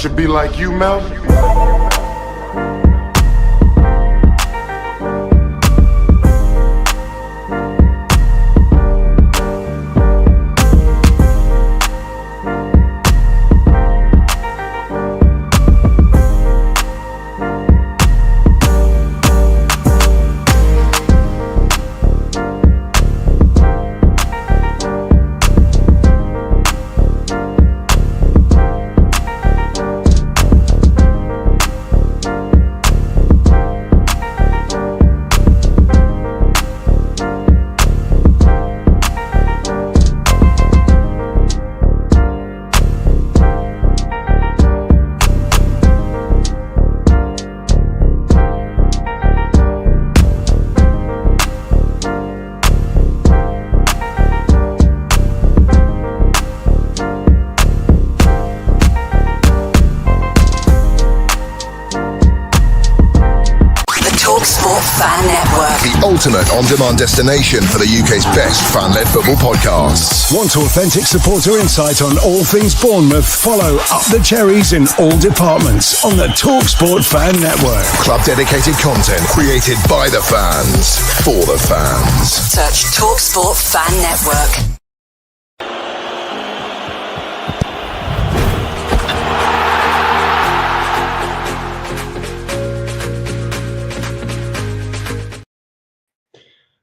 should be like you, Mel. Ultimate on-demand destination for the UK's best fan-led football podcasts. Want authentic supporter insight on all things Bournemouth? Follow Up the Cherries in all departments on the TalkSport Fan Network. Club-dedicated content created by the fans, for the fans. Search TalkSport Fan Network.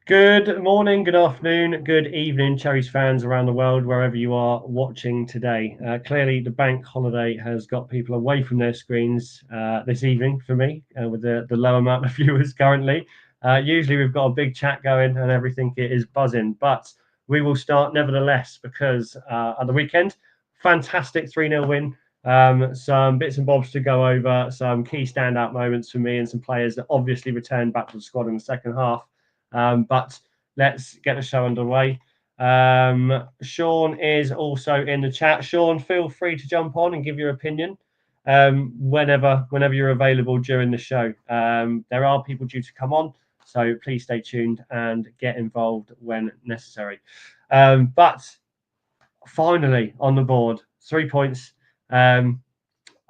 Good morning, good afternoon, good evening, Cherries fans around the world, wherever you are watching today. Clearly, the bank holiday has got people away from their screens this evening for me, with the low amount of viewers currently. Usually we've got a big chat going and everything is buzzing, but we will start nevertheless because at the weekend, fantastic 3-0 win. Some bits and bobs to go over, some key standout moments for me and some players that obviously returned back to the squad in the second half. But let's get the show underway. Sean is also in the chat. Sean, feel free to jump on and give your opinion whenever you're available during the show. There are people due to come on, so please stay tuned and get involved when necessary. But finally on the board, 3 points and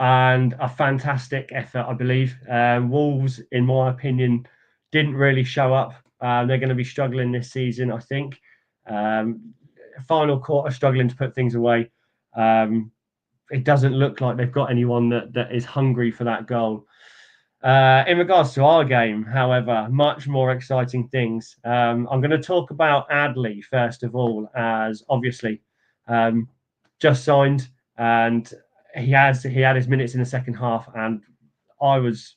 a fantastic effort, I believe. Wolves, in my opinion, didn't really show up. They're going to be struggling this season, I think. Final quarter, struggling to put things away. It doesn't look like they've got anyone that is hungry for that goal. In regards to our game, however, much more exciting things. I'm going to talk about Adley first of all, as obviously just signed, and he had his minutes in the second half, and I was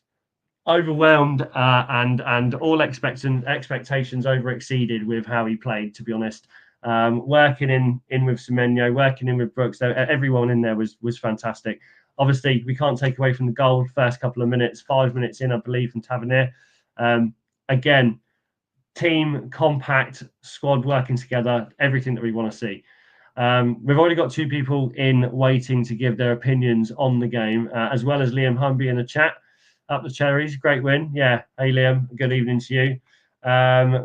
overwhelmed and all expectations over exceeded with how he played, to be honest. Working in with Semenyo, working in with Brooks, everyone in there was fantastic. Obviously, we can't take away from the goal. First couple of minutes, 5 minutes in, I believe, from Tavernier. Again, team, compact, squad working together, everything that we want to see. We've already got 2 people in waiting to give their opinions on the game, as well as Liam Humby in the chat. Up the Cherries, great win. Yeah, hey Liam, good evening to you.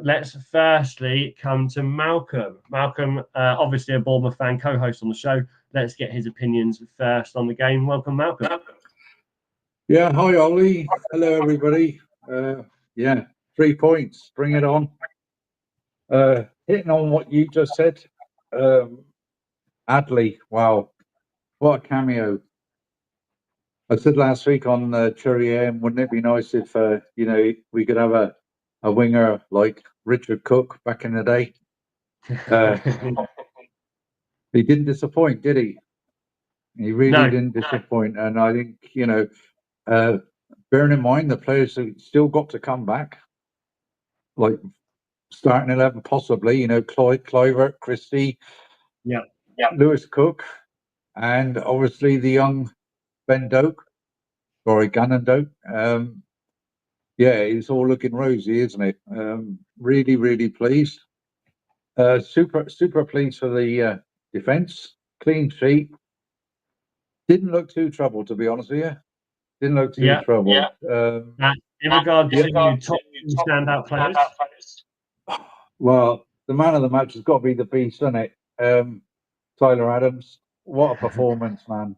Let's firstly come to Malcolm. Malcolm, obviously a Bournemouth fan, co-host on the show. Let's get his opinions first on the game. Welcome, Malcolm. Yeah, hi Ollie. Hello everybody. 3 points, bring it on. Hitting on what you just said, Adley, wow, what a cameo. I said last week on Cherries, wouldn't it be nice if we could have a winger like Richard Cook back in the day? He didn't disappoint, did he? He really didn't disappoint, and I think bearing in mind the players have still got to come back, like starting 11 possibly. Kluivert, Christie, Lewis Cook, and obviously the young Gannon Doak. It's all looking rosy, isn't it? Really, really pleased. Super pleased for the defence. Clean sheet. Didn't look too troubled, to be honest with you. Didn't look too troubled. In regard to top standout players? Well, the man of the match has got to be the beast, hasn't it? Tyler Adams. What a performance, man.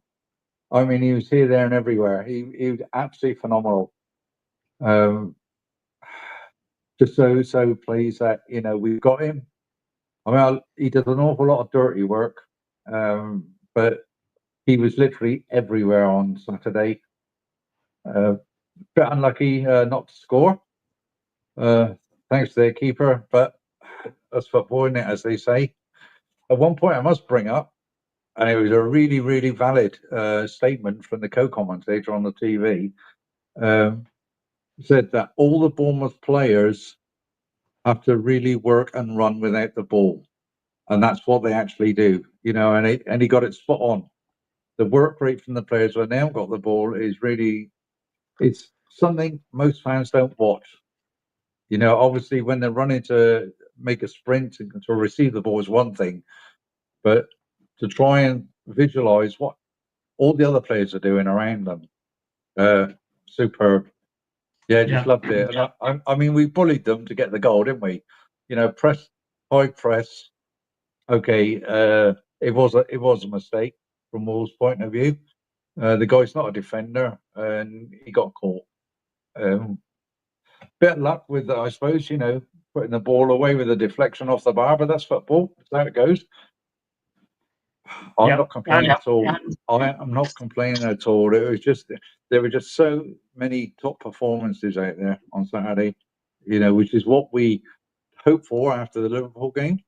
I mean, he was here, there, and everywhere. He was absolutely phenomenal. Just so pleased that we've got him. I mean, he did an awful lot of dirty work, but he was literally everywhere on Saturday. Bit unlucky not to score. Thanks to their keeper, but that's football, isn't it, as they say. At one point, I must bring up, and it was a really, really valid statement from the co-commentator on the TV. Said that all the Bournemouth players have to really work and run without the ball, and that's what they actually do. And he got it spot on. The work rate from the players when they haven't got the ball is it's something most fans don't watch. Obviously when they're running to make a sprint to receive the ball is one thing, but to try and visualize what all the other players are doing around them, superb. Yeah, just loved it. And I mean, we bullied them to get the goal, didn't we? High press. Okay, it was a mistake from Wolves' point of view. The guy's not a defender, and he got caught. Bit of luck with, I suppose, putting the ball away with a deflection off the bar, but that's football. That's how it goes. I'm not complaining at all. I'm not complaining at all. It was just there were just so many top performances out there on Saturday, which is what we hoped for after the Liverpool game.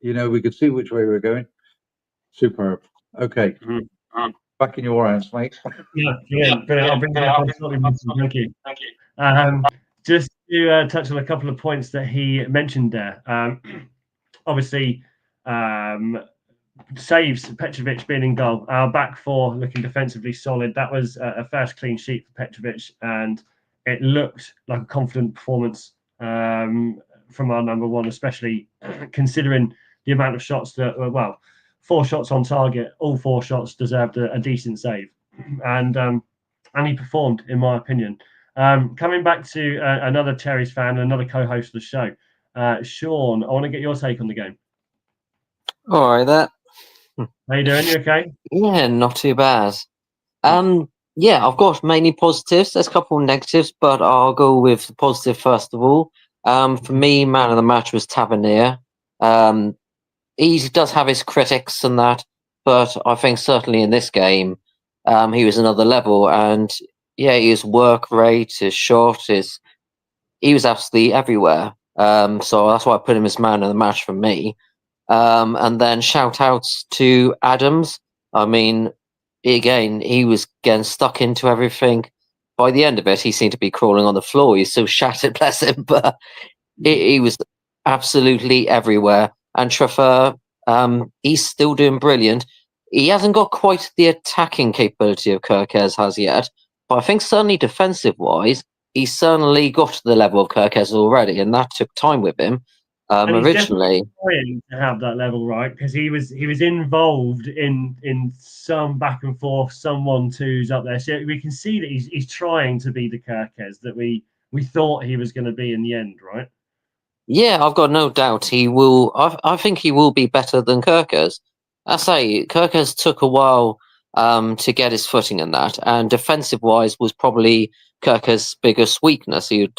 We could see which way we were going. Superb. Okay. Back in your hands, mate. Yeah, brilliant. I'll bring back on Ollie Hudson. Thank you. Just to touch on a couple of points that he mentioned there. Obviously, saves, Petrovic being in goal. Our back four looking defensively solid. That was a first clean sheet for Petrovic, and it looked like a confident performance from our number one, especially considering the amount of shots that were, 4 shots on target. All 4 shots deserved a decent save, and he performed, in my opinion. Coming back to another Cherries fan, another co-host of the show, Sean, I want to get your take on the game. All right, there. How you doing? You okay? Yeah, not too bad. Yeah, I've got mainly positives. There's a couple of negatives, but I'll go with the positive first of all. For me, man of the match was Tavernier. He does have his critics and that, but I think certainly in this game, he was another level. And yeah, his work rate, his shot, he was absolutely everywhere. So that's why I put him as man of the match for me. And then shout outs to Adams. I mean, again, he was getting stuck into everything. By the end of it, he seemed to be crawling on the floor. He's so shattered, bless him, but he was absolutely everywhere. And Trafford, he's still doing brilliant. He hasn't got quite the attacking capability of Kirkes has yet, but I think certainly defensive-wise, he's certainly got to the level of Kirkes already, and that took time with him. Originally, trying to have that level, right? Because he was involved in some back and forth, some 1-2s up there. So we can see that he's trying to be the Kirkes that we thought he was going to be in the end, right? Yeah, I've got no doubt he will. I think he will be better than Kirkes. I say Kirkes took a while to get his footing in that, and defensive-wise was probably Kirkes' biggest weakness. He'd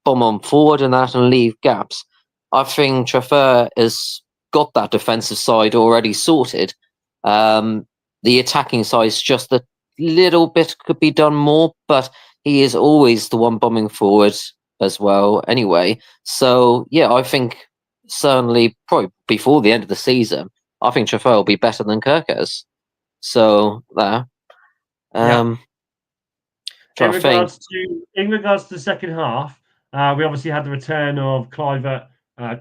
bomb on forward and that and leave gaps. I think Trafford has got that defensive side already sorted. The attacking side is just a little bit could be done more, but he is always the one bombing forward as well anyway. So, yeah, I think certainly probably before the end of the season, I think Trafford will be better than Kirkes. So, there. In regards to the second half, we obviously had the return of Kluivert,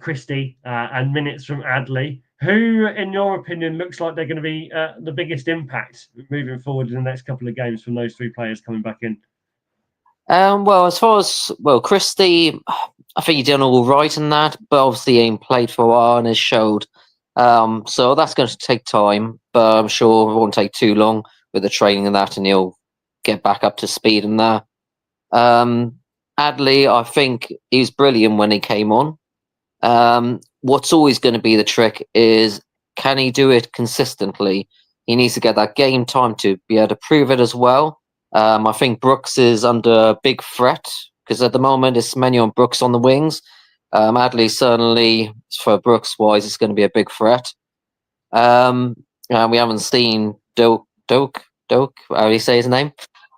Christie, and minutes from Adley. Who, in your opinion, looks like they're going to be the biggest impact moving forward in the next couple of games from those 3 players coming back in? Well, as far as Christie, I think he done all right in that, but obviously he ain't played for a while and has showed. So that's going to take time, but I'm sure it won't take too long with the training and that, and he'll get back up to speed in that. Adley, I think he was brilliant when he came on. What's always going to be the trick is, can he do it consistently? he needs to get that game time to be able to prove it as well. I think Brooks is under big threat because at the moment it's Semenyo and Brooks on the wings. Adley certainly, for Brooks wise, it's going to be a big threat. And we haven't seen Doak, how do you say his name?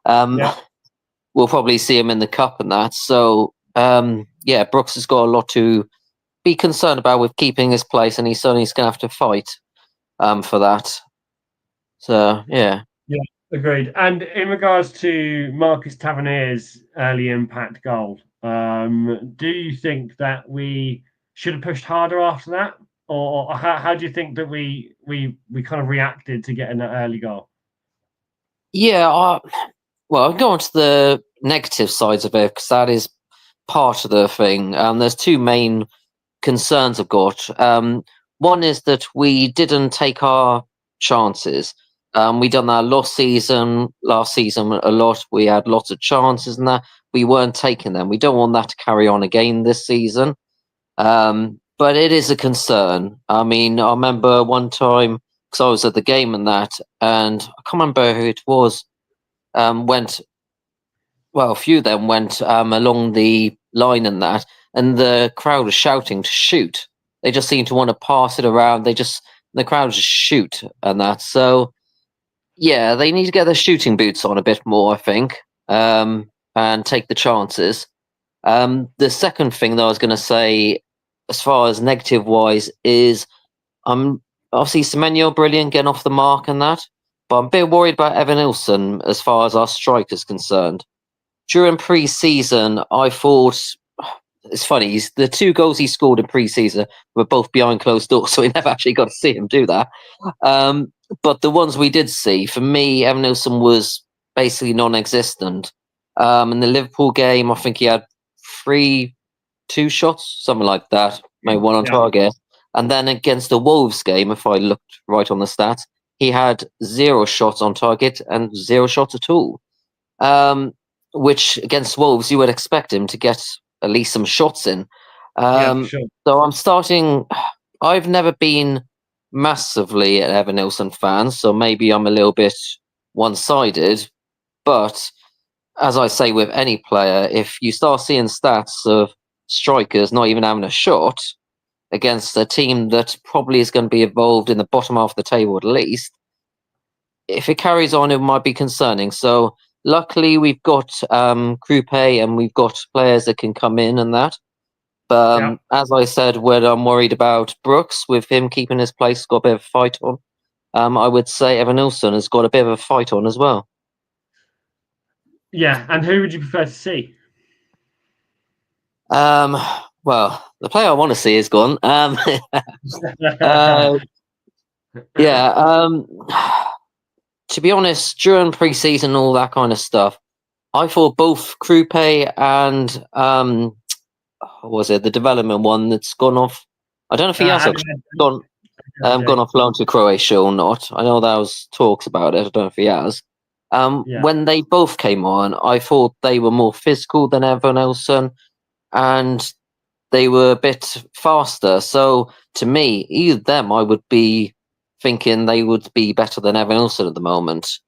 We'll probably see him in the cup and that. So, Brooks has got a lot to be concerned about with keeping his place, and he's certainly going to have to fight for that. So, yeah. Yeah, agreed. And in regards to Marcus Tavernier's early impact goal, do you think that we should have pushed harder after that? Or how do you think that we kind of reacted to getting that early goal? Yeah, I'll go on to the negative sides of it because that is part of the thing. There's two main concerns I've got. One is that we didn't take our chances. We done that last season a lot. We had lots of chances and that we weren't taking them. We don't want that to carry on again this season. But it is a concern. I mean, I remember one time because I was at the game and that, and I can't remember who it was. A few of them went along the line and that, and the crowd was shouting to shoot. They just seem to want to pass it around. The crowd just shoot and that. So, yeah, they need to get their shooting boots on a bit more, I think, and take the chances. The second thing that I was going to say, as far as negative wise, is obviously Semenyo brilliant getting off the mark and that, but I'm a bit worried about Evan Nilsson as far as our striker's concerned. During pre-season, I thought it's funny. The 2 goals he scored in pre-season were both behind closed doors, so we never actually got to see him do that. But the ones we did see, for me, Evan Nilsson was basically non-existent. In the Liverpool game, I think he had 2 shots, something like that, maybe 1 on target. And then against the Wolves game, if I looked right on the stats, he had 0 shots on target and 0 shots at all. Which against Wolves, you would expect him to get at least some shots in. Sure. So I'm starting. I've never been massively an Evan Nilsson fan, so maybe I'm a little bit one-sided. But as I say with any player, if you start seeing stats of strikers not even having a shot against a team that probably is going to be involved in the bottom half of the table at least, if it carries on, it might be concerning. So luckily, we've got Krupe and we've got players that can come in and that. But as I said, when I'm worried about Brooks, with him keeping his place, got a bit of a fight on. I would say Evan Nilsson has got a bit of a fight on as well. Yeah, and who would you prefer to see? Well, the player I want to see is gone. To be honest, during pre-season, all that kind of stuff, I thought both Krupe and the development one that's gone off? I don't know if he has gone off loan to Croatia or not. I know there was talks about it. I don't know if he has. When they both came on, I thought they were more physical than Evan Nilsson, and they were a bit faster. So to me, either them, I would be thinking they would be better than Evan Nilsson at the moment.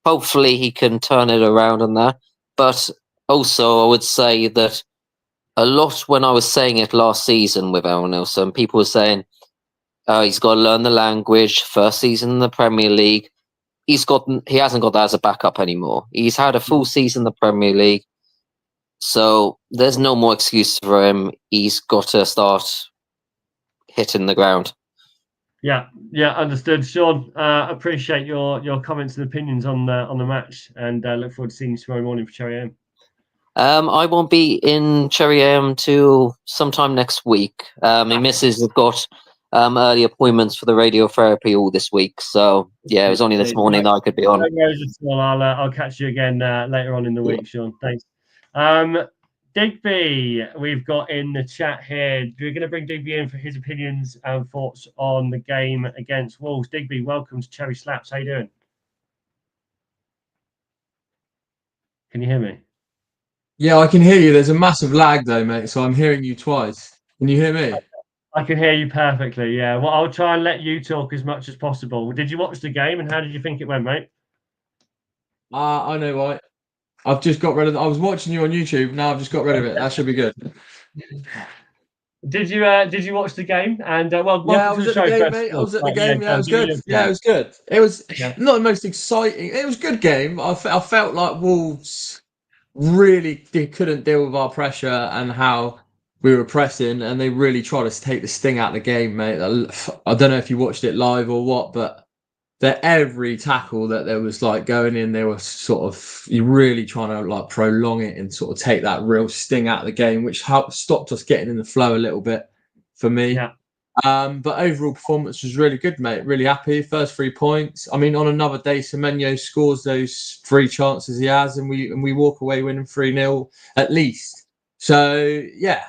Hopefully he can turn it around on that. But also I would say that a lot when I was saying it last season with Evan Nilsson, people were saying he's got to learn the language, first season in the Premier League. He hasn't got that as a backup anymore. He's had a full season in the Premier League. So there's no more excuse for him. He's got to start hitting the ground. Yeah, understood, Sean. Appreciate your comments and opinions on the match, and look forward to seeing you tomorrow morning for Cherry AM. I won't be in Cherry AM till sometime next week. My missus have got early appointments for the radiotherapy all this week, so it was only this morning that I could be on. I'll catch you again later on in the week, Sean. Thanks. Digby, we've got in the chat here. We're going to bring Digby in for his opinions and thoughts on the game against Wolves. Digby, welcome to Cherry Slaps. How you doing? Can you hear me? Yeah, I can hear you. There's a massive lag though, mate, so I'm hearing you twice. Can you hear me? I can hear you perfectly. Yeah. Well, I'll try and let you talk as much as possible. Did you watch the game, and how did you think it went, mate? I know why. I've just got rid of. I was watching you on YouTube. Now I've just got rid of it. That should be good. Did you watch the game? And Yeah, I welcome to was the at the show, game, first mate. of I all. was at the game. Yeah, it was good. Give Yeah, it was good. It was Yeah. not the most exciting. It was a good game. I felt like Wolves really they couldn't deal with our pressure and how we were pressing, and they really tried to take the sting out of the game, mate. I don't know if you watched it live or what, but that every tackle that there was like going in, they were sort of you really trying to like prolong it and sort of take that real sting out of the game, which helped stopped us getting in the flow a little bit for me. Yeah. But overall performance was really good, mate. Really happy. First 3 points. I mean, on another day, Semenyo scores those 3 chances he has, and we walk away winning 3-0 at least. So yeah,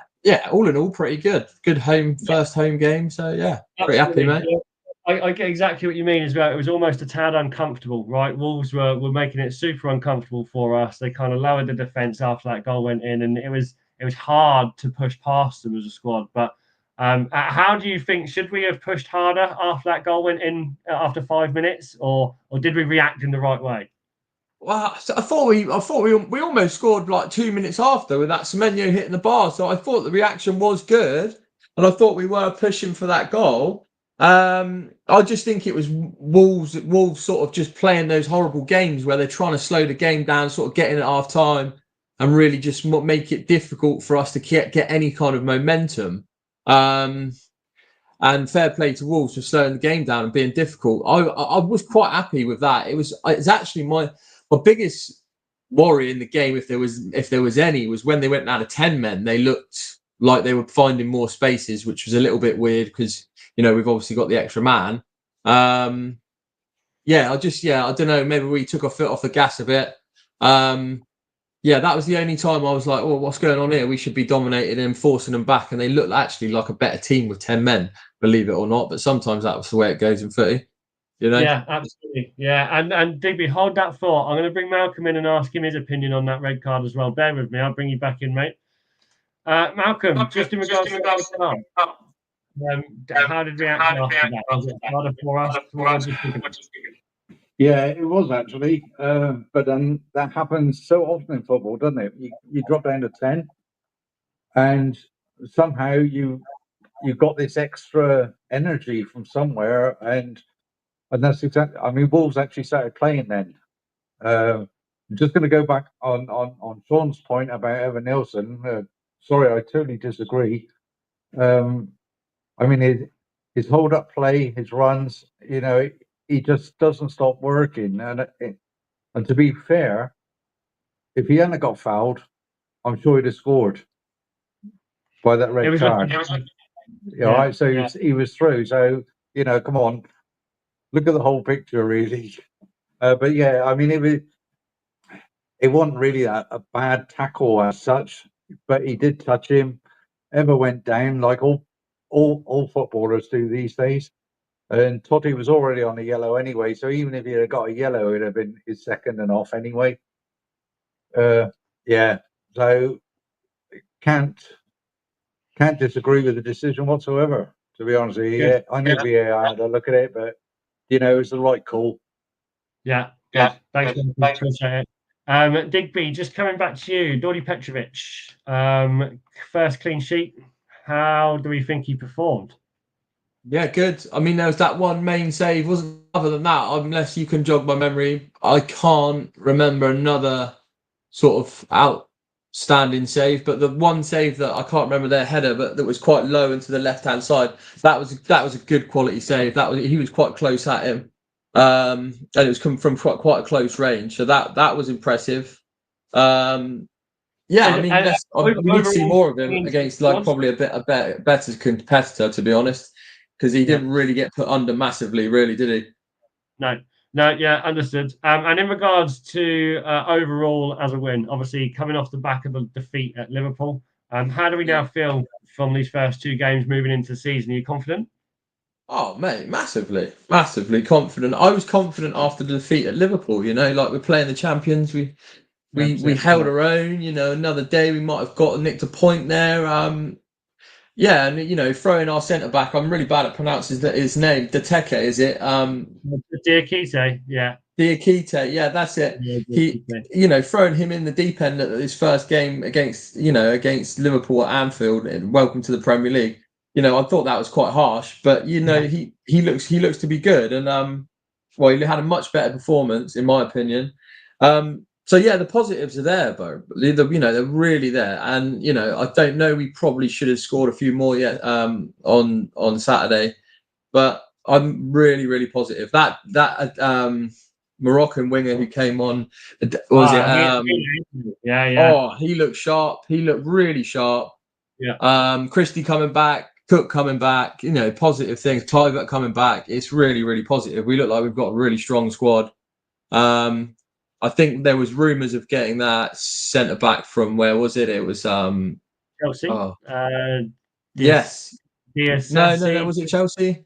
all in all, pretty good. Good first home game. So yeah, pretty happy, mate. Yeah. I get exactly what you mean as well. It was almost a tad uncomfortable, right? Wolves were making it super uncomfortable for us. They kind of lowered the defence after that goal went in, and it was hard to push past them as a squad. But how do you think, should we have pushed harder after that goal went in after 5 minutes, or did we react in the right way? Well, I thought we almost scored like 2 minutes after with that Semenyo hitting the bar. So I thought the reaction was good, and I thought we were pushing for that goal. I just think it was Wolves sort of just playing those horrible games where they're trying to slow the game down, sort of getting at half time, and really just make it difficult for us to get any kind of momentum. And fair play to Wolves for slowing the game down and being difficult. I was quite happy with that. It's actually my biggest worry in the game, if there was any, was when they went out of 10 men. They looked like they were finding more spaces, which was a little bit weird because we've obviously got the extra man. I don't know. Maybe we took our foot off the gas a bit. That was the only time I was like, "Oh, what's going on here? We should be dominating and forcing them back." And they looked actually like a better team with 10 men, believe it or not. But sometimes that's the way it goes in footy, Yeah, absolutely. Yeah, and Digby, hold that thought. I'm going to bring Malcolm in and ask him his opinion on that red card as well. Bear with me. I'll bring you back in, mate. Malcolm, just in regards to the red card, how did we react after that? Was it harder for us? What did you think of it? Yeah, it was actually, but then that happens so often in football, doesn't it? You drop down to 10, and somehow you got this extra energy from somewhere, and that's exactly. I mean, Wolves actually started playing then. I'm just going to go back on Sean's point about Evan Nielsen. Sorry, I totally disagree. I mean, his hold up play, his runs, he just doesn't stop working. And to be fair, if he hadn't got fouled, I'm sure he'd have scored by that red card. Right, so he was through. So come on, look at the whole picture, really. But yeah, I mean, it wasn't really a bad tackle as such, but he did touch him. Emma went down like all footballers do these days. And Totti was already on a yellow anyway, so even if he had got a yellow, it'd have been his second and off anyway. So can't disagree with the decision whatsoever. To be honest with you, yeah, I know VAR had a look at it, but it's the right call. Yeah, good. Thanks. Appreciate it. Digby, just coming back to you, Dodi Petrovic, first clean sheet. How do we think he performed? Yeah, good. I mean, there was that one main save. Wasn't other than that, unless you can jog my memory, I can't remember another sort of outstanding save. But the one save that I can't remember their header, but that was quite low into the left hand side. That was a good quality save. He was quite close at him, and it was coming from quite a close range. So that was impressive. I mean, we need to see more of him against probably a better competitor, to be honest, because he didn't really get put under massively, really, did he? No, yeah, understood. And in regards to overall as a win, obviously coming off the back of the defeat at Liverpool, how do we now feel from these first 2 games moving into the season? Are you confident? Oh, mate, massively confident. I was confident after the defeat at Liverpool. Like we're playing the champions. We held our own. Another day we might have nicked a point there. Yeah, and throwing our centre back, I'm really bad at pronouncing his name. Deteke, is it? Diakite, yeah. Diakite, yeah, that's it. Yeah, He, throwing him in the deep end at his first game against Liverpool at Anfield, and welcome to the Premier League. I thought that was quite harsh, but he looks to be good, and well, he had a much better performance in my opinion. So yeah, the positives are there, but they're really there, and I don't know. We probably should have scored a few more yet on Saturday, but I'm really, really positive that Moroccan winger who came on, was it? Yeah. Oh, he looked sharp. He looked really sharp. Yeah. Christie coming back, Cook coming back. Positive things. Kluivert coming back. It's really, really positive. We look like we've got a really strong squad. I think there was rumours of getting that centre back from, where was it? It was Chelsea. Oh. Yes. No. Was it Chelsea?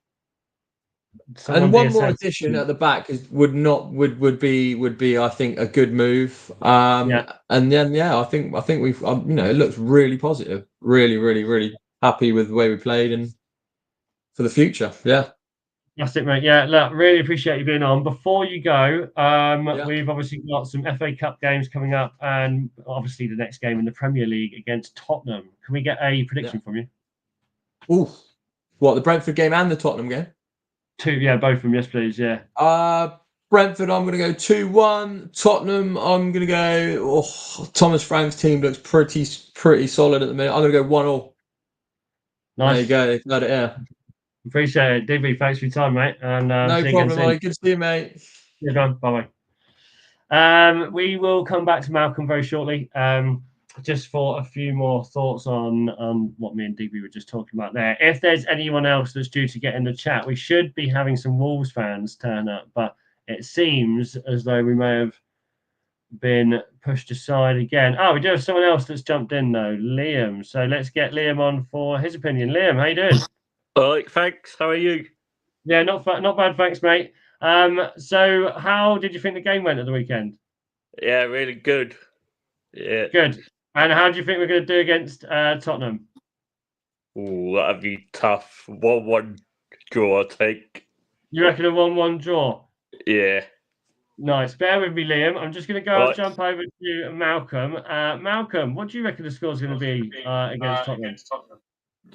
And one more addition at the back would be I think a good move. And then I think we've it looks really positive. Really, really, really happy with the way we played and for the future. Yeah. That's it, mate. Yeah, look, really appreciate you being on. Before you go, we've obviously got some FA Cup games coming up, and obviously the next game in the Premier League against Tottenham. Can we get a prediction from you? Ooh, what, the Brentford game and the Tottenham game? Both of them. Yes, please. Yeah. Brentford, I'm going to go 2-1. Tottenham, I'm going to go. Thomas Frank's team looks pretty solid at the minute. I'm going to go 1-1. Nice. There you go. Got it. Yeah. Appreciate it, Digby. Thanks for your time, mate. And no problem, Ollie. Good to see you, mate. Yeah, bye. We will come back to Malcolm very shortly. Just for a few more thoughts on what me and Digby were just talking about there. If there's anyone else that's due to get in the chat, we should be having some Wolves fans turn up, but it seems as though we may have been pushed aside again. Oh, we do have someone else that's jumped in though, Liam. So let's get Liam on for his opinion. Liam, how you doing? All right, thanks. How are you? Yeah, not bad, thanks, mate. So how did you think the game went at the weekend? Yeah, really good. Yeah. Good. And how do you think we're going to do against Tottenham? Ooh, that'd be tough. 1-1 draw, I think. You reckon a 1-1 draw? Yeah. Nice. Bear with me, Liam. I'm just going to jump over to Malcolm. Malcolm, what do you reckon the score's going to be against Tottenham?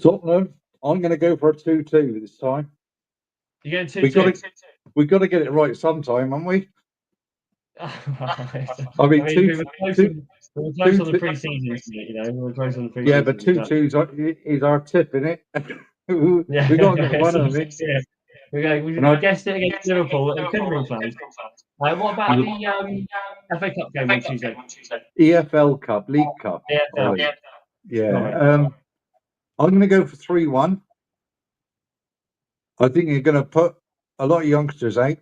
Tottenham, I'm going to go for a 2-2 this time. You're going 2-2? We've got to get it right sometime, haven't we? I mean, we were close on the pre-season, we were close on the pre-season. Yeah, but 2-2 is our tip, isn't it? We got to get one of them. We guessed it against Liverpool. It could have been close. What about the FA Cup game on Tuesday? EFL Cup, League Cup. EFL. Yeah. I'm going to go for 3-1. I think you're going to put a lot of youngsters out.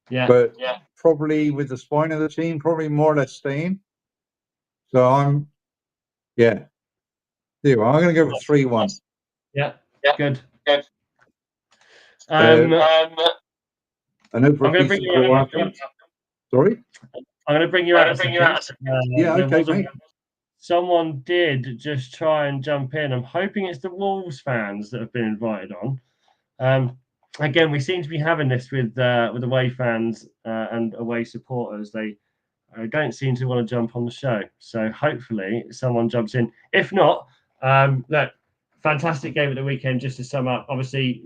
Yeah. But probably with the spine of the team, probably more or less staying. So there you are. I'm going to go for 3-1. Yeah. Good. I know for a piece of Croatia. Sorry? I'm going to bring you out. Okay, mate. Someone did just try and jump in. I'm hoping it's the Wolves fans that have been invited on. Again, we seem to be having this with away fans and away supporters. They don't seem to want to jump on the show. So hopefully someone jumps in. If not, look, fantastic game at the weekend. Just to sum up, obviously,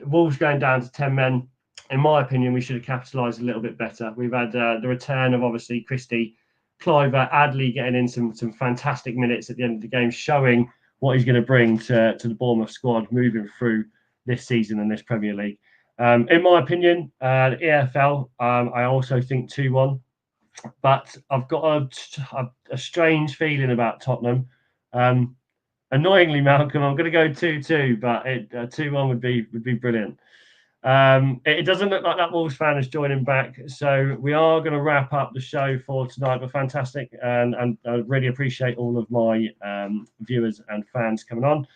Wolves going down to 10 men. In my opinion, we should have capitalised a little bit better. We've had the return of obviously Christie, Kluivert, Adley getting in some fantastic minutes at the end of the game, showing what he's going to bring to the Bournemouth squad moving through this season and this Premier League. In my opinion, the EFL, I also think 2-1, but I've got a strange feeling about Tottenham. Annoyingly, Malcolm, I'm going to go 2-2, but 2-1 would be brilliant. It doesn't look like that Wolves fan is joining back, so we are going to wrap up the show for tonight. But fantastic, and I really appreciate all of my viewers and fans coming on.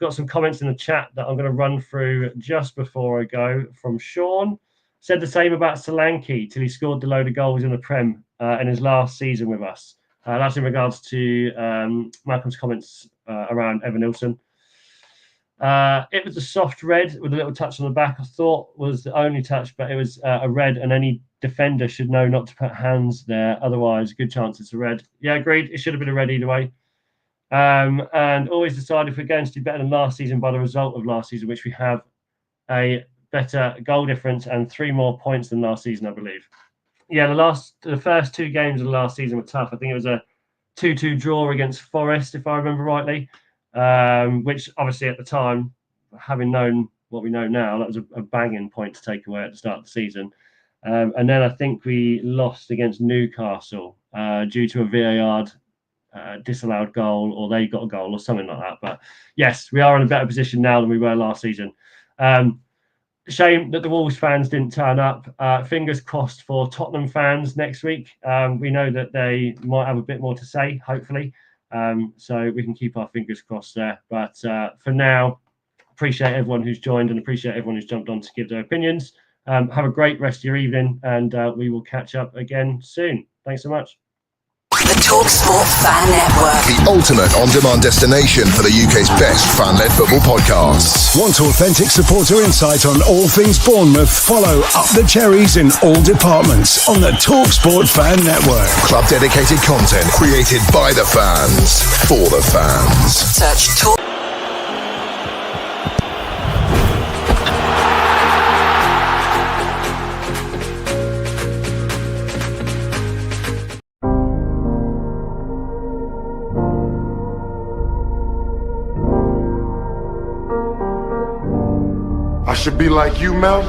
Got some comments in the chat that I'm going to run through just before I go. From Sean, said the same about Solanke till he scored the load of goals in the Prem in his last season with us. That's in regards to Malcolm's comments around Evan Nilsson. It was a soft red with a little touch on the back. I thought was the only touch, but it was a red, and any defender should know not to put hands there. Otherwise, good chance it's a red. Yeah, agreed. It should have been a red either way. And always decide if we're going to do better than last season by the result of last season, which we have a better goal difference and 3 more points than last season, I believe. Yeah, the first 2 games of the last season were tough. I think it was a 2-2 draw against Forest, if I remember rightly, which obviously at the time, having known what we know now, that was a banging point to take away at the start of the season. And then I think we lost against Newcastle due to a VAR disallowed goal, or they got a goal or something like that. But yes, we are in a better position now than we were last season. Shame that the Wolves fans didn't turn up. Fingers crossed for Tottenham fans next week. We know that they might have a bit more to say, hopefully. So we can keep our fingers crossed there. But for now, appreciate everyone who's joined and appreciate everyone who's jumped on to give their opinions. Have a great rest of your evening, and we will catch up again soon. Thanks so much. The TalkSport Fan Network. The ultimate on-demand destination for the UK's best fan-led football podcasts. Want authentic supporter insight on all things Bournemouth? Follow Up the Cherries in all departments on the TalkSport Fan Network. Club-dedicated content created by the fans, for the fans. Search Talk. I should be like you, Mel.